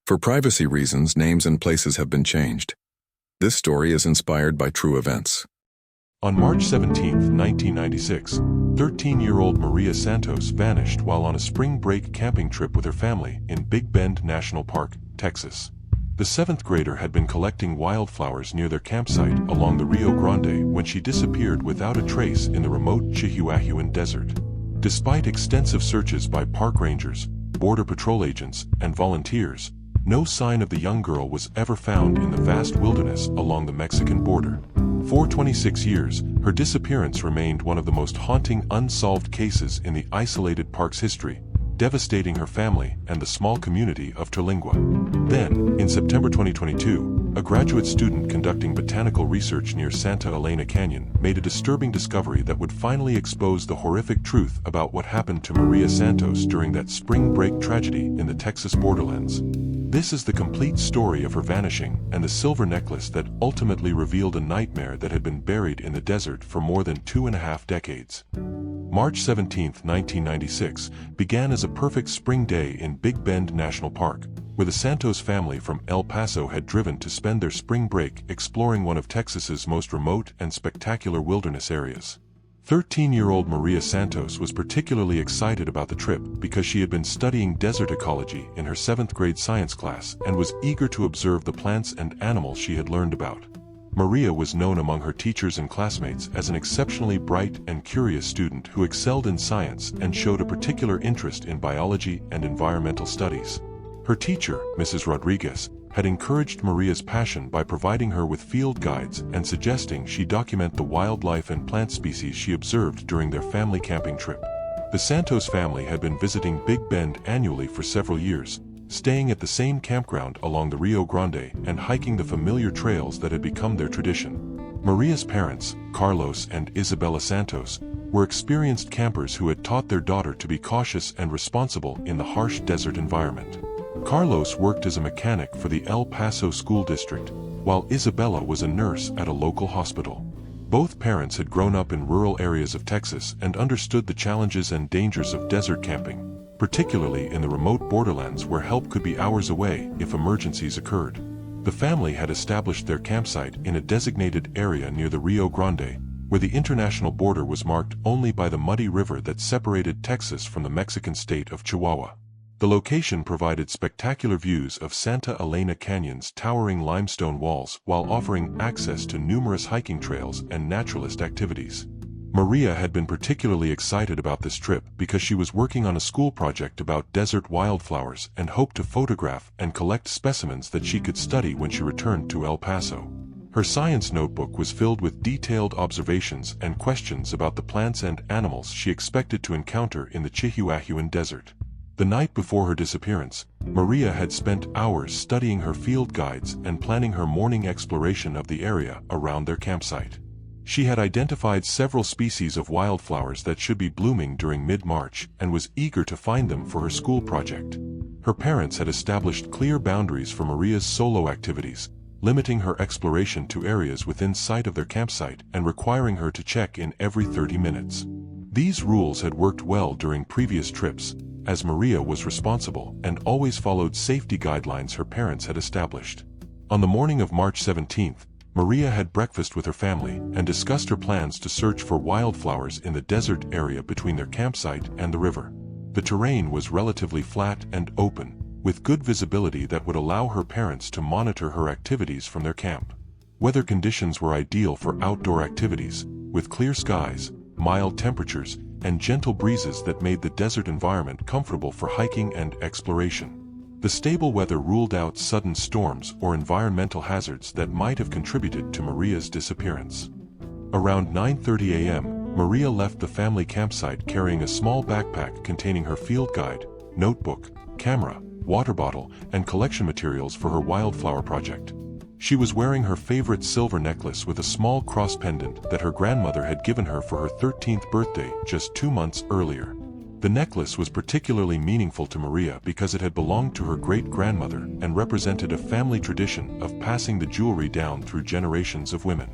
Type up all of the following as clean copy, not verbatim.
For privacy reasons, names and places have been changed. This story is inspired by true events. On March 17, 1996, 13-year-old Maria Santos vanished while on a spring break camping trip with her family in Big Bend National Park, Texas. The 7th grader had been collecting wildflowers near their campsite along the Rio Grande when she disappeared without a trace in the remote Chihuahuan Desert. Despite extensive searches by park rangers, border patrol agents, and volunteers, no sign of the young girl was ever found in the vast wilderness along the Mexican border. For 26 years, her disappearance remained one of the most haunting unsolved cases in the isolated park's history, devastating her family and the small community of Terlingua. Then, in September 2022, a graduate student conducting botanical research near Santa Elena Canyon made a disturbing discovery that would finally expose the horrific truth about what happened to Maria Santos during that spring break tragedy in the Texas borderlands. This is the complete story of her vanishing and the silver necklace that ultimately revealed a nightmare that had been buried in the desert for more than 2.5 decades. March 17, 1996, began as a perfect spring day in Big Bend National Park, where the Santos family from El Paso had driven to spend their spring break exploring one of Texas's most remote and spectacular wilderness areas. 13-year-old Maria Santos was particularly excited about the trip because she had been studying desert ecology in her 7th grade science class and was eager to observe the plants and animals she had learned about. Maria was known among her teachers and classmates as an exceptionally bright and curious student who excelled in science and showed a particular interest in biology and environmental studies. Her teacher, Mrs. Rodriguez, had encouraged Maria's passion by providing her with field guides and suggesting she document the wildlife and plant species she observed during their family camping trip. The Santos family had been visiting Big Bend annually for several years, staying at the same campground along the Rio Grande and hiking the familiar trails that had become their tradition. Maria's parents, Carlos and Isabella Santos, were experienced campers who had taught their daughter to be cautious and responsible in the harsh desert environment. Carlos worked as a mechanic for the El Paso School District, while Isabella was a nurse at a local hospital. Both parents had grown up in rural areas of Texas and understood the challenges and dangers of desert camping, particularly in the remote borderlands where help could be hours away if emergencies occurred. The family had established their campsite in a designated area near the Rio Grande, where the international border was marked only by the muddy river that separated Texas from the Mexican state of Chihuahua. The location provided spectacular views of Santa Elena Canyon's towering limestone walls while offering access to numerous hiking trails and naturalist activities. Maria had been particularly excited about this trip because she was working on a school project about desert wildflowers and hoped to photograph and collect specimens that she could study when she returned to El Paso. Her science notebook was filled with detailed observations and questions about the plants and animals she expected to encounter in the Chihuahuan Desert. The night before her disappearance, Maria had spent hours studying her field guides and planning her morning exploration of the area around their campsite. She had identified several species of wildflowers that should be blooming during mid-March and was eager to find them for her school project. Her parents had established clear boundaries for Maria's solo activities, limiting her exploration to areas within sight of their campsite and requiring her to check in every 30 minutes. These rules had worked well during previous trips, as Maria was responsible and always followed safety guidelines her parents had established. On the morning of March 17th, Maria had breakfast with her family and discussed her plans to search for wildflowers in the desert area between their campsite and the river. The terrain was relatively flat and open, with good visibility that would allow her parents to monitor her activities from their camp. Weather conditions were ideal for outdoor activities, with clear skies, mild temperatures, and gentle breezes that made the desert environment comfortable for hiking and exploration. The stable weather ruled out sudden storms or environmental hazards that might have contributed to Maria's disappearance. Around 9:30 a.m., Maria left the family campsite carrying a small backpack containing her field guide, notebook, camera, water bottle, and collection materials for her wildflower project. She was wearing her favorite silver necklace with a small cross pendant that her grandmother had given her for her 13th birthday just 2 months earlier. The necklace was particularly meaningful to Maria because it had belonged to her great-grandmother and represented a family tradition of passing the jewelry down through generations of women.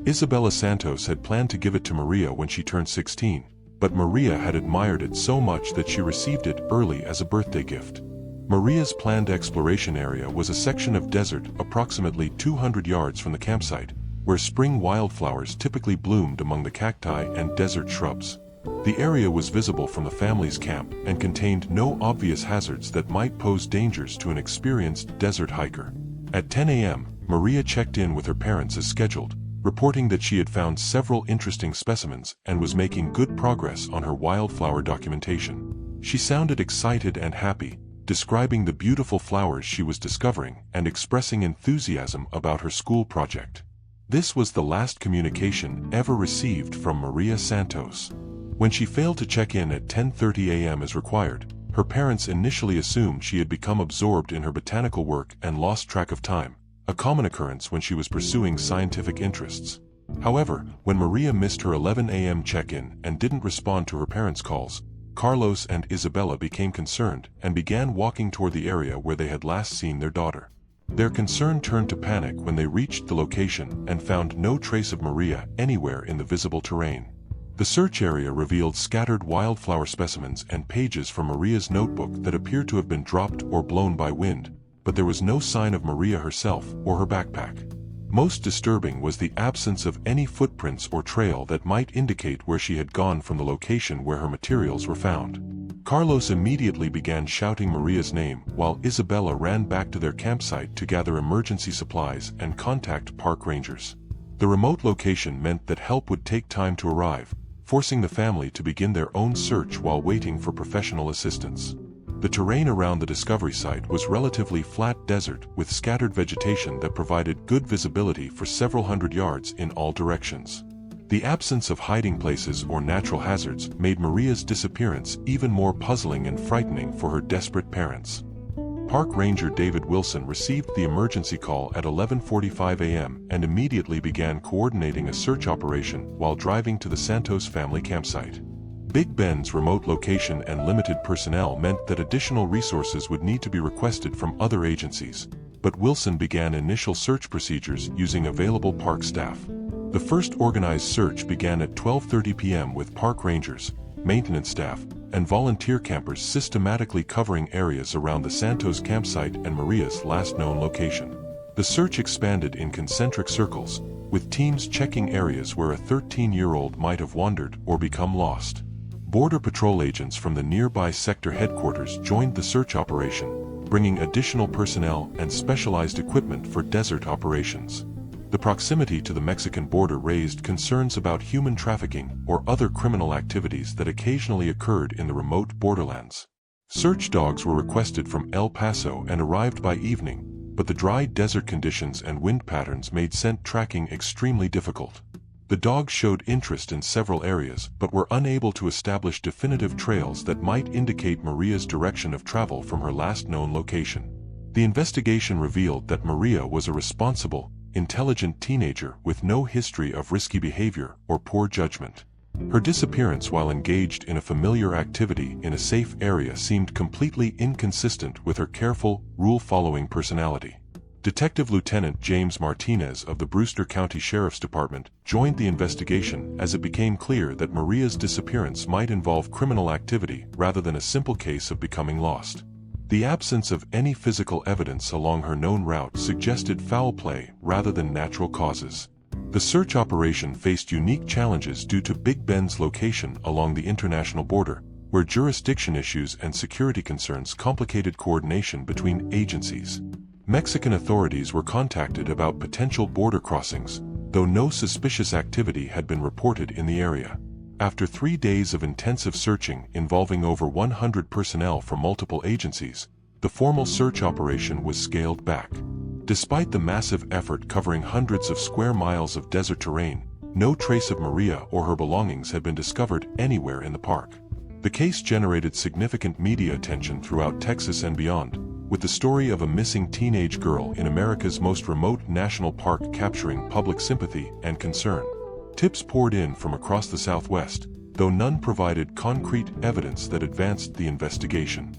Isabella Santos had planned to give it to Maria when she turned 16, but Maria had admired it so much that she received it early as a birthday gift. Maria's planned exploration area was a section of desert approximately 200 yards from the campsite, where spring wildflowers typically bloomed among the cacti and desert shrubs. The area was visible from the family's camp and contained no obvious hazards that might pose dangers to an experienced desert hiker. At 10 a.m., Maria checked in with her parents as scheduled, reporting that she had found several interesting specimens and was making good progress on her wildflower documentation. She sounded excited and happy, describing the beautiful flowers she was discovering and expressing enthusiasm about her school project. This was the last communication ever received from Maria Santos. When she failed to check in at 10:30 a.m. as required, her parents initially assumed she had become absorbed in her botanical work and lost track of time, a common occurrence when she was pursuing scientific interests. However, when Maria missed her 11 a.m. check-in and didn't respond to her parents' calls, Carlos and Isabella became concerned and began walking toward the area where they had last seen their daughter. Their concern turned to panic when they reached the location and found no trace of Maria anywhere in the visible terrain. The search area revealed scattered wildflower specimens and pages from Maria's notebook that appeared to have been dropped or blown by wind, but there was no sign of Maria herself or her backpack. Most disturbing was the absence of any footprints or trail that might indicate where she had gone from the location where her materials were found. Carlos immediately began shouting Maria's name while Isabella ran back to their campsite to gather emergency supplies and contact park rangers. The remote location meant that help would take time to arrive, forcing the family to begin their own search while waiting for professional assistance. The terrain around the discovery site was relatively flat desert with scattered vegetation that provided good visibility for several hundred yards in all directions. The absence of hiding places or natural hazards made Maria's disappearance even more puzzling and frightening for her desperate parents. Park Ranger David Wilson received the emergency call at 11:45 a.m. and immediately began coordinating a search operation while driving to the Santos family campsite. Big Bend's remote location and limited personnel meant that additional resources would need to be requested from other agencies, but Wilson began initial search procedures using available park staff. The first organized search began at 12:30 p.m. with park rangers, maintenance staff, and volunteer campers systematically covering areas around the Santos campsite and Maria's last known location. The search expanded in concentric circles, with teams checking areas where a 13-year-old might have wandered or become lost. Border Patrol agents from the nearby sector headquarters joined the search operation, bringing additional personnel and specialized equipment for desert operations. The proximity to the Mexican border raised concerns about human trafficking or other criminal activities that occasionally occurred in the remote borderlands. Search dogs were requested from El Paso and arrived by evening, but the dry desert conditions and wind patterns made scent tracking extremely difficult. The dogs showed interest in several areas but were unable to establish definitive trails that might indicate Maria's direction of travel from her last known location. The investigation revealed that Maria was a responsible, intelligent teenager with no history of risky behavior or poor judgment. Her disappearance while engaged in a familiar activity in a safe area seemed completely inconsistent with her careful, rule-following personality. Detective Lieutenant James Martinez of the Brewster County Sheriff's Department joined the investigation as it became clear that Maria's disappearance might involve criminal activity rather than a simple case of becoming lost. The absence of any physical evidence along her known route suggested foul play rather than natural causes. The search operation faced unique challenges due to Big Bend's location along the international border, where jurisdiction issues and security concerns complicated coordination between agencies. Mexican authorities were contacted about potential border crossings, though no suspicious activity had been reported in the area. After 3 days of intensive searching involving over 100 personnel from multiple agencies, the formal search operation was scaled back. Despite the massive effort covering hundreds of square miles of desert terrain, no trace of Maria or her belongings had been discovered anywhere in the park. The case generated significant media attention throughout Texas and beyond, with the story of a missing teenage girl in America's most remote national park capturing public sympathy and concern. Tips poured in from across the Southwest, though none provided concrete evidence that advanced the investigation.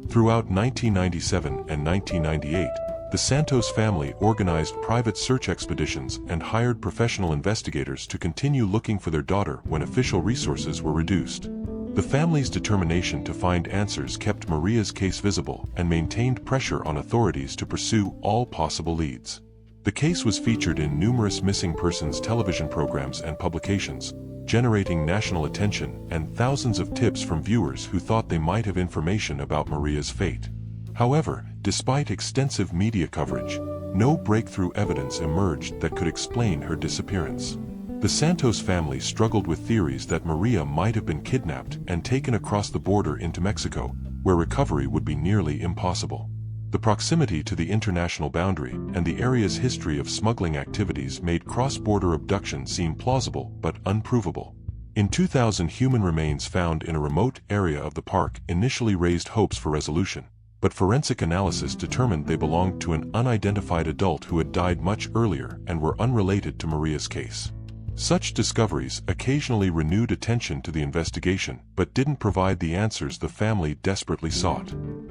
Throughout 1997 and 1998, the Santos family organized private search expeditions and hired professional investigators to continue looking for their daughter when official resources were reduced. The family's determination to find answers kept Maria's case visible and maintained pressure on authorities to pursue all possible leads. The case was featured in numerous missing persons television programs and publications, generating national attention and thousands of tips from viewers who thought they might have information about Maria's fate. However, despite extensive media coverage, no breakthrough evidence emerged that could explain her disappearance. The Santos family struggled with theories that Maria might have been kidnapped and taken across the border into Mexico, where recovery would be nearly impossible. The proximity to the international boundary and the area's history of smuggling activities made cross-border abduction seem plausible but unprovable. In 2000, human remains found in a remote area of the park initially raised hopes for resolution, but forensic analysis determined they belonged to an unidentified adult who had died much earlier and were unrelated to Maria's case. Such discoveries occasionally renewed attention to the investigation but didn't provide the answers the family desperately sought.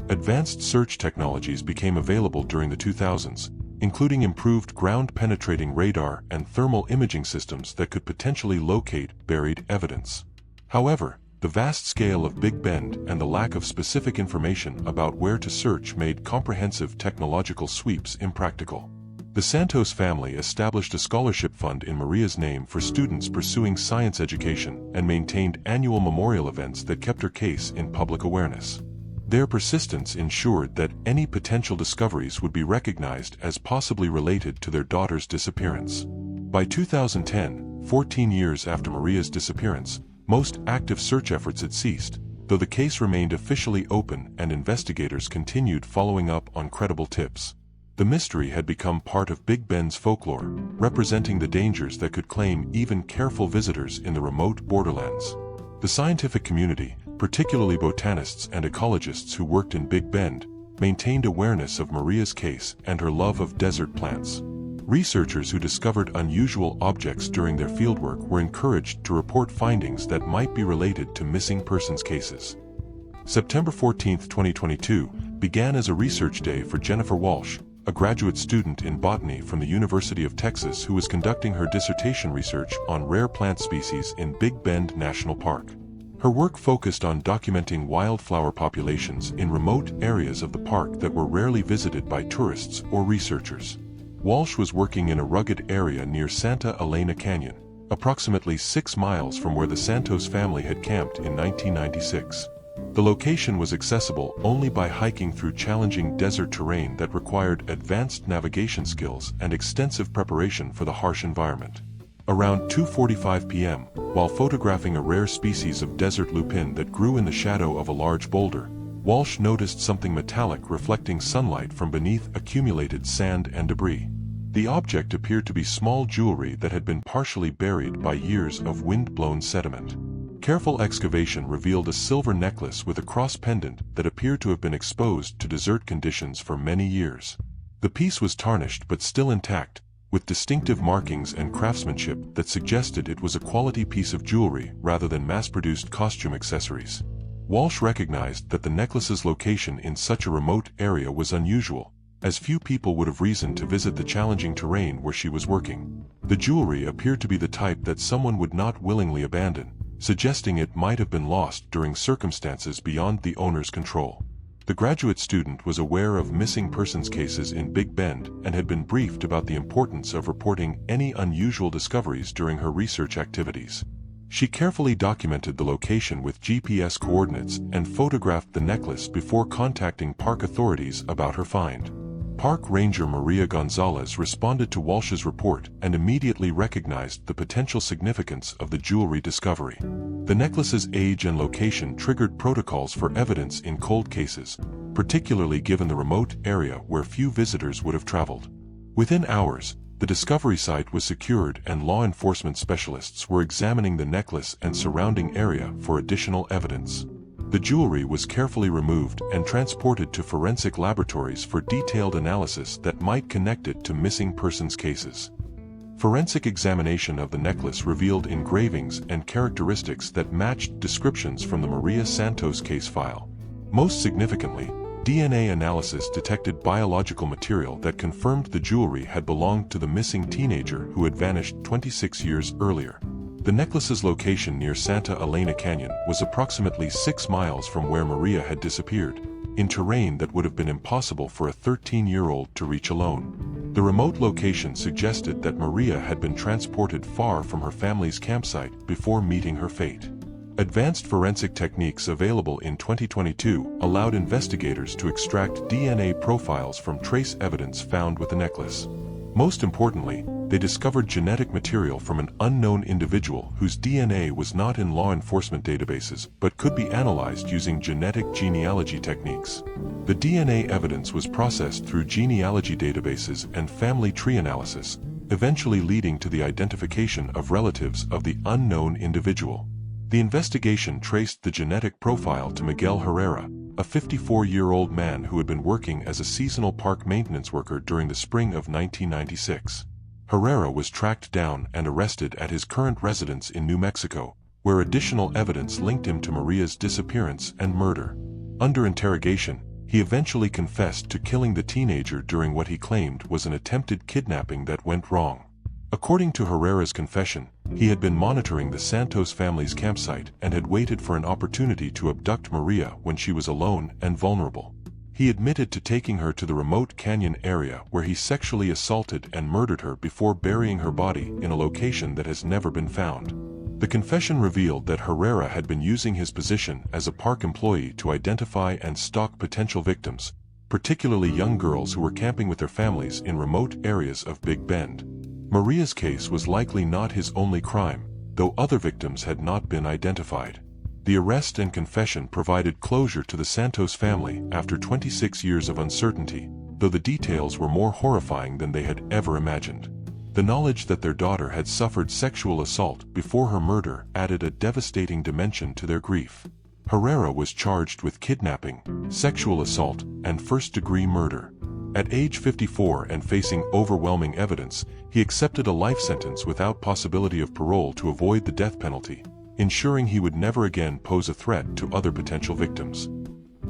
Advanced search technologies became available during the 2000s, including improved ground-penetrating radar and thermal imaging systems that could potentially locate buried evidence. However, the vast scale of Big Bend and the lack of specific information about where to search made comprehensive technological sweeps impractical. The Santos family established a scholarship fund in Maria's name for students pursuing science education and maintained annual memorial events that kept her case in public awareness. Their persistence ensured that any potential discoveries would be recognized as possibly related to their daughter's disappearance. By 2010, 14 years after Maria's disappearance, most active search efforts had ceased, though the case remained officially open and investigators continued following up on credible tips. The mystery had become part of Big Bend's folklore, representing the dangers that could claim even careful visitors in the remote borderlands. The scientific community, particularly botanists and ecologists who worked in Big Bend, maintained awareness of Maria's case and her love of desert plants. Researchers who discovered unusual objects during their fieldwork were encouraged to report findings that might be related to missing persons cases. September 14, 2022, began as a research day for Jennifer Walsh, a graduate student in botany from the University of Texas who was conducting her dissertation research on rare plant species in Big Bend National Park. Her work focused on documenting wildflower populations in remote areas of the park that were rarely visited by tourists or researchers. Walsh was working in a rugged area near Santa Elena Canyon, approximately 6 miles from where the Santos family had camped in 1996. The location was accessible only by hiking through challenging desert terrain that required advanced navigation skills and extensive preparation for the harsh environment. Around 2:45 p.m., while photographing a rare species of desert lupin that grew in the shadow of a large boulder, Walsh noticed something metallic reflecting sunlight from beneath accumulated sand and debris. The object appeared to be small jewelry that had been partially buried by years of wind-blown sediment. Careful excavation revealed a silver necklace with a cross pendant that appeared to have been exposed to desert conditions for many years. The piece was tarnished but still intact, with distinctive markings and craftsmanship that suggested it was a quality piece of jewelry rather than mass-produced costume accessories. Walsh recognized that the necklace's location in such a remote area was unusual, as few people would have reason to visit the challenging terrain where she was working. The jewelry appeared to be the type that someone would not willingly abandon, suggesting it might have been lost during circumstances beyond the owner's control. The graduate student was aware of missing persons cases in Big Bend and had been briefed about the importance of reporting any unusual discoveries during her research activities. She carefully documented the location with GPS coordinates and photographed the necklace before contacting park authorities about her find. Park Ranger Maria Gonzalez responded to Walsh's report and immediately recognized the potential significance of the jewelry discovery. The necklace's age and location triggered protocols for evidence in cold cases, particularly given the remote area where few visitors would have traveled. Within hours, the discovery site was secured and law enforcement specialists were examining the necklace and surrounding area for additional evidence. The jewelry was carefully removed and transported to forensic laboratories for detailed analysis that might connect it to missing persons cases. Forensic examination of the necklace revealed engravings and characteristics that matched descriptions from the Maria Santos case file. Most significantly, DNA analysis detected biological material that confirmed the jewelry had belonged to the missing teenager who had vanished 26 years earlier. The necklace's location near Santa Elena Canyon was approximately 6 miles from where Maria had disappeared, in terrain that would have been impossible for a 13-year-old to reach alone. The remote location suggested that Maria had been transported far from her family's campsite before meeting her fate. Advanced forensic techniques available in 2022 allowed investigators to extract DNA profiles from trace evidence found with the necklace. Most importantly, they discovered genetic material from an unknown individual whose DNA was not in law enforcement databases but could be analyzed using genetic genealogy techniques. The DNA evidence was processed through genealogy databases and family tree analysis, eventually leading to the identification of relatives of the unknown individual. The investigation traced the genetic profile to Miguel Herrera, a 54-year-old man who had been working as a seasonal park maintenance worker during the spring of 1996. Herrera was tracked down and arrested at his current residence in New Mexico, where additional evidence linked him to Maria's disappearance and murder. Under interrogation, he eventually confessed to killing the teenager during what he claimed was an attempted kidnapping that went wrong. According to Herrera's confession, he had been monitoring the Santos family's campsite and had waited for an opportunity to abduct Maria when she was alone and vulnerable. He admitted to taking her to the remote canyon area where he sexually assaulted and murdered her before burying her body in a location that has never been found. The confession revealed that Herrera had been using his position as a park employee to identify and stalk potential victims, particularly young girls who were camping with their families in remote areas of Big Bend. Maria's case was likely not his only crime, though other victims had not been identified. The arrest and confession provided closure to the Santos family after 26 years of uncertainty, though the details were more horrifying than they had ever imagined. The knowledge that their daughter had suffered sexual assault before her murder added a devastating dimension to their grief. Herrera was charged with kidnapping, sexual assault, and first-degree murder. At age 54 and facing overwhelming evidence, he accepted a life sentence without possibility of parole to avoid the death penalty, ensuring he would never again pose a threat to other potential victims.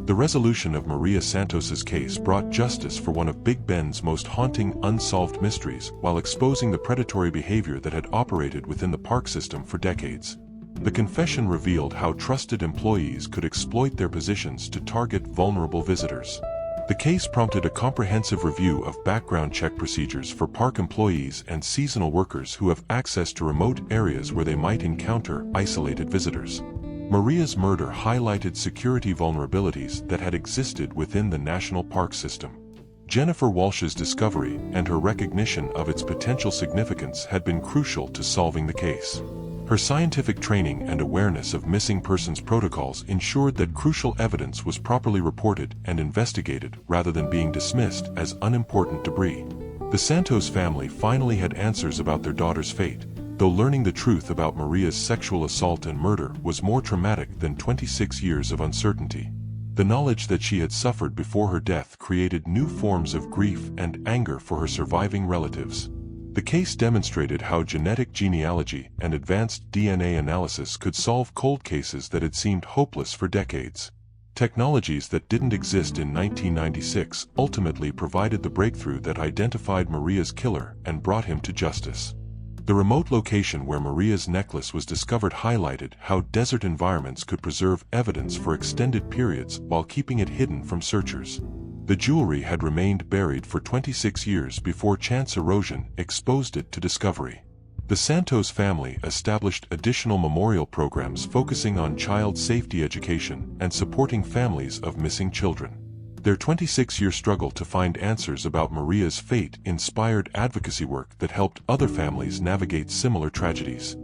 The resolution of Maria Santos's case brought justice for one of Big Bend's most haunting unsolved mysteries while exposing the predatory behavior that had operated within the park system for decades. The confession revealed how trusted employees could exploit their positions to target vulnerable visitors. The case prompted a comprehensive review of background check procedures for park employees and seasonal workers who have access to remote areas where they might encounter isolated visitors. Maria's murder highlighted security vulnerabilities that had existed within the national park system. Jennifer Walsh's discovery and her recognition of its potential significance had been crucial to solving the case. Her scientific training and awareness of missing persons protocols ensured that crucial evidence was properly reported and investigated rather than being dismissed as unimportant debris. The Santos family finally had answers about their daughter's fate, though learning the truth about Maria's sexual assault and murder was more traumatic than 26 years of uncertainty. The knowledge that she had suffered before her death created new forms of grief and anger for her surviving relatives. The case demonstrated how genetic genealogy and advanced DNA analysis could solve cold cases that had seemed hopeless for decades. Technologies that didn't exist in 1996 ultimately provided the breakthrough that identified Maria's killer and brought him to justice. The remote location where Maria's necklace was discovered highlighted how desert environments could preserve evidence for extended periods while keeping it hidden from searchers. The jewelry had remained buried for 26 years before chance erosion exposed it to discovery. The Santos family established additional memorial programs focusing on child safety education and supporting families of missing children. Their 26-year struggle to find answers about Maria's fate inspired advocacy work that helped other families navigate similar tragedies.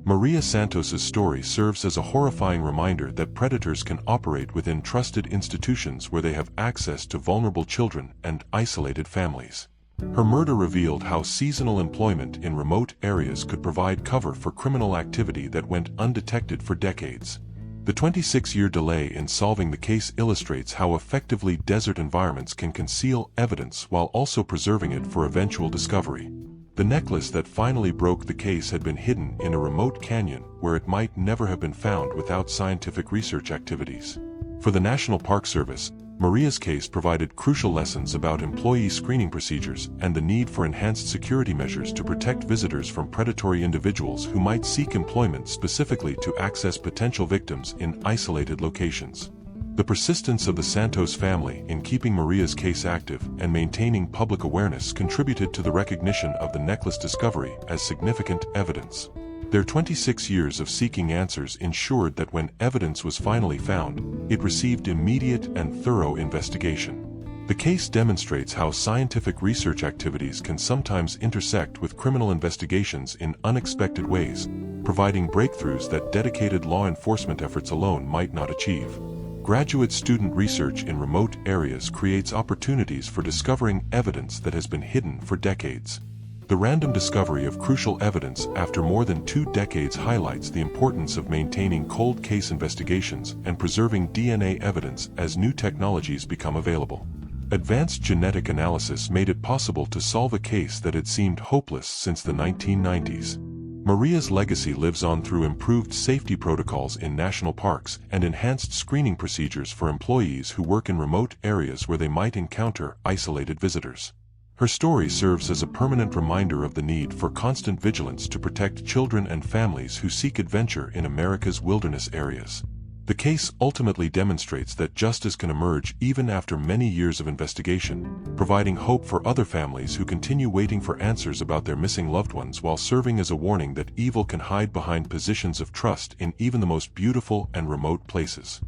Maria Santos's story serves as a horrifying reminder that predators can operate within trusted institutions where they have access to vulnerable children and isolated families. Her murder revealed how seasonal employment in remote areas could provide cover for criminal activity that went undetected for decades. The 26-year delay in solving the case illustrates how effectively desert environments can conceal evidence while also preserving it for eventual discovery. The necklace that finally broke the case had been hidden in a remote canyon where it might never have been found without scientific research activities. For the National Park Service, Maria's case provided crucial lessons about employee screening procedures and the need for enhanced security measures to protect visitors from predatory individuals who might seek employment specifically to access potential victims in isolated locations. The persistence of the Santos family in keeping Maria's case active and maintaining public awareness contributed to the recognition of the necklace discovery as significant evidence. Their 26 years of seeking answers ensured that when evidence was finally found, it received immediate and thorough investigation. The case demonstrates how scientific research activities can sometimes intersect with criminal investigations in unexpected ways, providing breakthroughs that dedicated law enforcement efforts alone might not achieve. Graduate student research in remote areas creates opportunities for discovering evidence that has been hidden for decades. The random discovery of crucial evidence after more than 2 decades highlights the importance of maintaining cold case investigations and preserving DNA evidence as new technologies become available. Advanced genetic analysis made it possible to solve a case that had seemed hopeless since the 1990s. Maria's legacy lives on through improved safety protocols in national parks and enhanced screening procedures for employees who work in remote areas where they might encounter isolated visitors. Her story serves as a permanent reminder of the need for constant vigilance to protect children and families who seek adventure in America's wilderness areas. The case ultimately demonstrates that justice can emerge even after many years of investigation, providing hope for other families who continue waiting for answers about their missing loved ones while serving as a warning that evil can hide behind positions of trust in even the most beautiful and remote places.